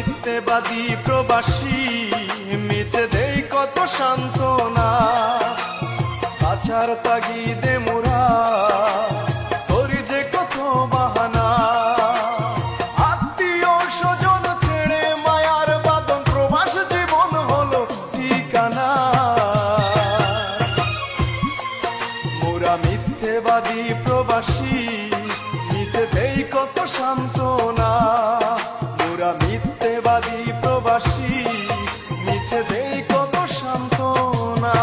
মিথ্যেবাদী প্রবাসী, মিছে দেই কত সান্ত্বনা। বাঁচার তাগিদে মোরা করি যে কত বাহানা। আত্মীয় স্বজন ছেড়ে মায়ার বাঁধন, প্রবাস জীবন হলো ঠিকানা। মোরা মিথ্যেবাদী প্রবাসী, মিছে দেই কত সান্ত্বনা। মোরা মিথ্যেবাদী প্রবাসী, মিছে দেই কত সান্ত্বনা।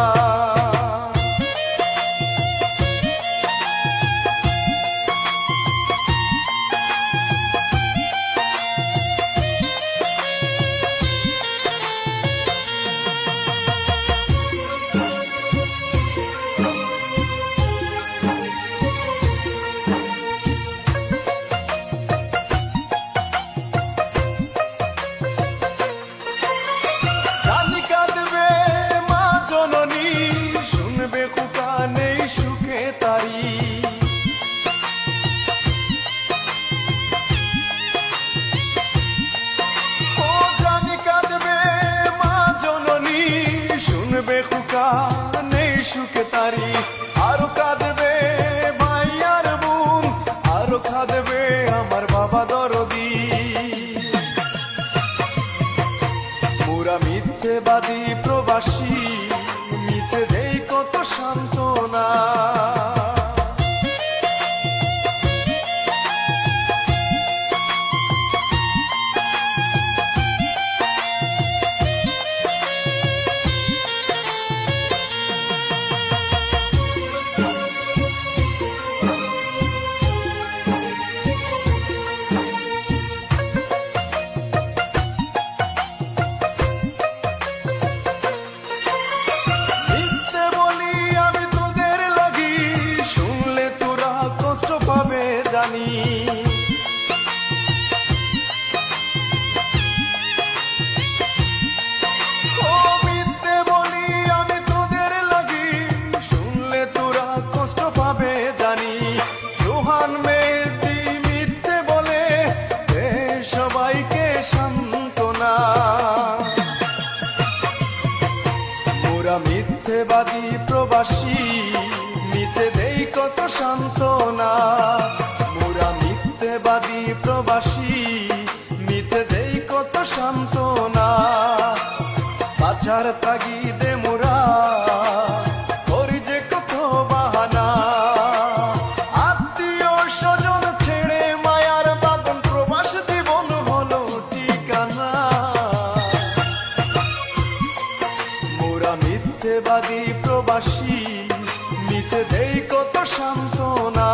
নেই সুখে তারি, আরো কাঁদবে ভাই আর বোন, আরো কাঁদবে আমার বাবা দরদি। মোরা মিথ্যেবাদী প্রবাসী, মিছে দেই কত সান্ত্বনা। জানি ও মিথ্যে বলি আমি তোদের লাগি, শুনলে তোরা কষ্ট পাবে জানি। সোহান মেহেদী মিথ্যে বলে দে সবাইকে সান্ত্বনা। মোরা মিথ্যেবাদী প্রবাসী, মিছে দেই কত সান্ত্বনা। মোরা মিথ্যেবাদী প্রবাসী, মিছে দেই কত সান্ত্বনা। বাঁচার তাগিদে মোরা করি যে কত বাহানা। আত্মীয় স্বজন ছেড়ে মায়ার বাঁধন, প্রবাস জীবন হলো ঠিকানা। মোরা মিথ্যেবাদী প্রবাসী, মিছে দেই কত সান্ত্বনা।